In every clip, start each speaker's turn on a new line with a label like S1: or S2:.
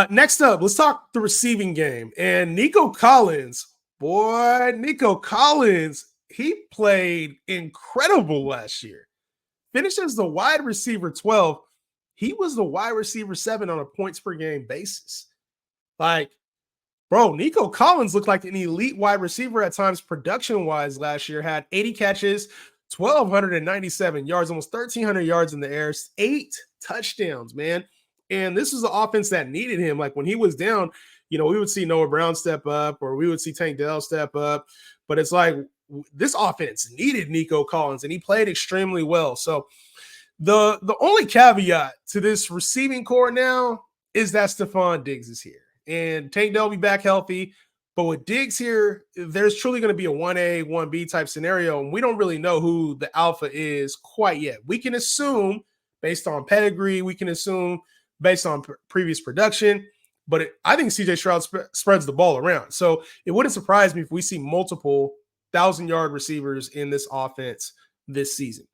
S1: Next up, let's talk the receiving game. And Nico Collins, he played incredible last year. Finished as the wide receiver 12. He was the wide receiver 7 on a points per game basis. Like, bro, Nico Collins looked like an elite wide receiver at times production-wise last year. Had 80 catches, 1,297 yards, almost 1,300 yards in the air, 8 touchdowns, man. And this was the offense that needed him. Like when he was down, we would see Noah Brown step up or we would see Tank Dell step up. But it's like this offense needed Nico Collins, and he played extremely well. So the only caveat to this receiving core now is that Stefon Diggs is here. And Tank Dell will be back healthy. But with Diggs here, there's truly going to be a 1A, 1B type scenario. And we don't really know who the alpha is quite yet. We can assume based on pedigree. We can assume based on previous production. But I think CJ Stroud spreads the ball around. So it wouldn't surprise me if we see multiple 1,000-yard receivers in this offense this season.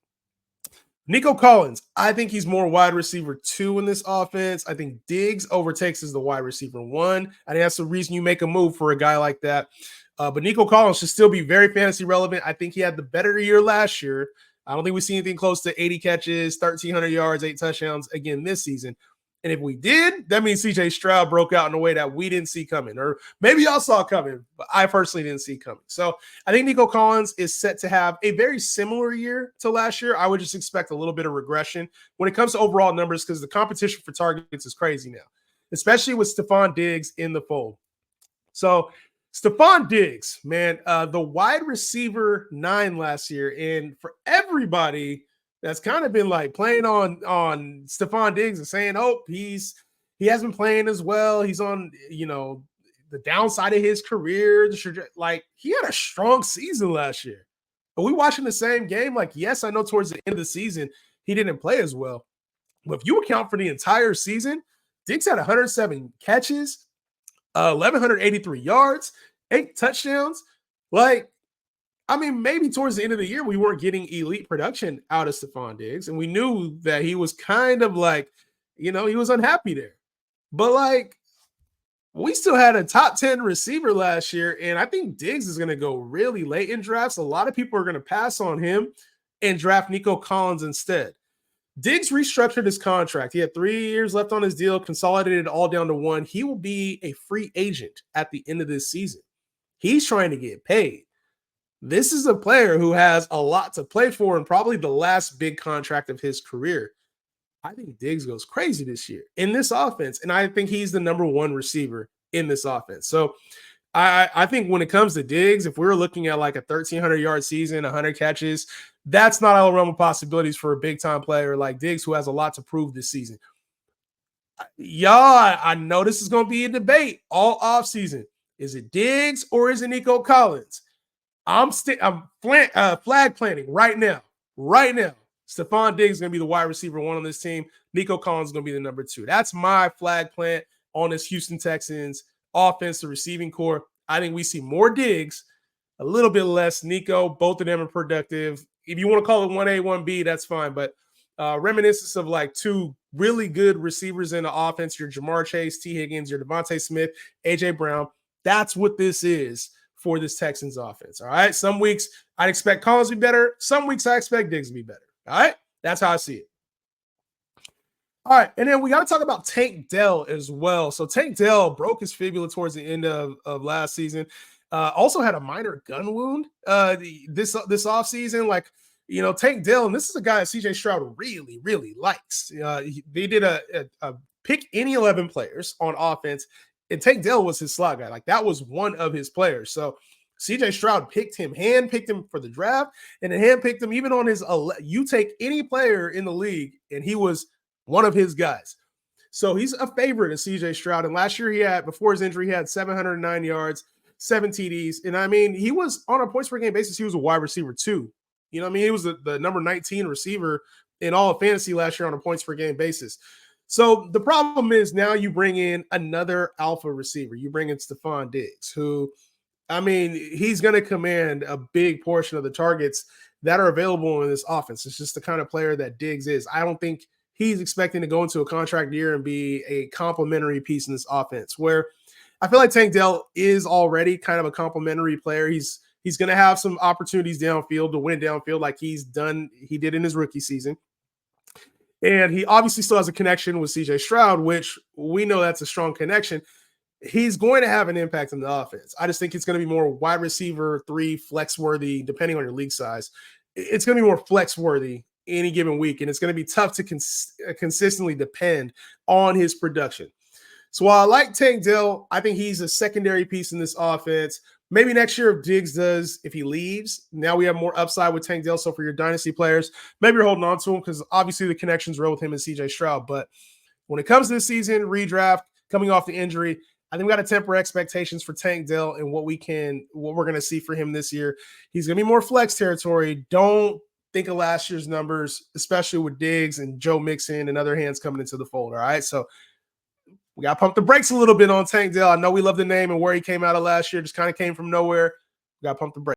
S1: Nico Collins, I think he's more wide receiver 2 in this offense. I think Diggs overtakes as the wide receiver 1. I think that's the reason you make a move for a guy like that. But Nico Collins should still be very fantasy relevant. I think he had the better year last year. I don't think we see anything close to 80 catches, 1,300 yards, 8 touchdowns again this season. And if we did, that means CJ Stroud broke out in a way that we didn't see coming, or maybe y'all saw coming, but I personally didn't see coming. So I think Nico Collins is set to have a very similar year to last year. I would just expect a little bit of regression when it comes to overall numbers because the competition for targets is crazy now, especially with Stefon Diggs in the fold. So Stefon Diggs, man, the wide receiver 9 last year, and for everybody that's kind of been like playing on Stefon Diggs and saying, oh, he hasn't been playing as well. He's on, the downside of his career. Like he had a strong season last year. Are we watching the same game? Like, yes, I know towards the end of the season, he didn't play as well. But if you account for the entire season, Diggs had 107 catches, 1,183 yards, 8 touchdowns. Like, I mean, maybe towards the end of the year, we weren't getting elite production out of Stefon Diggs, and we knew that he was kind of like, he was unhappy there. But, like, we still had a top 10 receiver last year, and I think Diggs is going to go really late in drafts. A lot of people are going to pass on him and draft Nico Collins instead. Diggs restructured his contract. He had 3 years left on his deal, consolidated it all down to 1. He will be a free agent at the end of this season. He's trying to get paid. This is a player who has a lot to play for and probably the last big contract of his career. I think Diggs goes crazy this year in this offense, and I think he's the number 1 receiver in this offense. So I think when it comes to Diggs, if we were looking at like a 1,300-yard season, 100 catches, that's not out of the realm of possibilities for a big-time player like Diggs who has a lot to prove this season. Y'all, I know this is going to be a debate all offseason. Is it Diggs or is it Nico Collins? I'm flag planting right now. Stefon Diggs is going to be the wide receiver 1 on this team. Nico Collins is going to be the number 2. That's my flag plant on this Houston Texans offense, the receiving core. I think we see more Diggs, a little bit less Nico. Both of them are productive. If you want to call it 1A, 1B, that's fine. But reminiscence of like 2 really good receivers in the offense, your Jamar Chase, T. Higgins, your Devontae Smith, A.J. Brown. That's what this is for this Texans offense, all right? Some weeks I'd expect Collins to be better. Some weeks I expect Diggs to be better, all right? That's how I see it. All right, and then we got to talk about Tank Dell as well. So Tank Dell broke his fibula towards the end of last season. Also had a minor gun wound this offseason. Like, Tank Dell, and this is a guy that CJ Stroud really, really likes. They did a pick any 11 players on offense, and Tank Dell was his slot guy. Like, that was one of his players. So CJ Stroud handpicked him for the draft, and then handpicked him even on his you take any player in the league, and he was one of his guys. So he's a favorite of CJ Stroud. And last year before his injury, he had 709 yards, 7 TDs. And I mean, he was on a points per game basis, he was a wide receiver 2. You know what I mean? He was the number 19 receiver in all of fantasy last year on a points per game basis. So the problem is now you bring in another alpha receiver. You bring in Stefon Diggs, who, I mean, he's going to command a big portion of the targets that are available in this offense. It's just the kind of player that Diggs is. I don't think he's expecting to go into a contract year and be a complementary piece in this offense, where I feel like Tank Dell is already kind of a complementary player. He's going to have some opportunities downfield to win downfield like he did in his rookie season. And he obviously still has a connection with CJ Stroud, which we know that's a strong connection. He's going to have an impact on the offense. I just think it's going to be more wide receiver 3, flex worthy, depending on your league size. It's going to be more flex worthy any given week, and it's going to be tough to consistently depend on his production. So while I like Tank Dell, I think he's a secondary piece in this offense. Maybe next year if Diggs does, if he leaves, now we have more upside with Tank Dell. So for your dynasty players, maybe you're holding on to him because obviously the connection's real with him and CJ Stroud. But when it comes to this season, redraft, coming off the injury, I think we got to temper expectations for Tank Dell and what we're going to see for him this year. He's going to be more flex territory. Don't think of last year's numbers, especially with Diggs and Joe Mixon and other hands coming into the fold. All right. So we got to pump the brakes a little bit on Tank Dell. I know we love the name and where he came out of last year. Just kind of came from nowhere. We got to pump the brakes.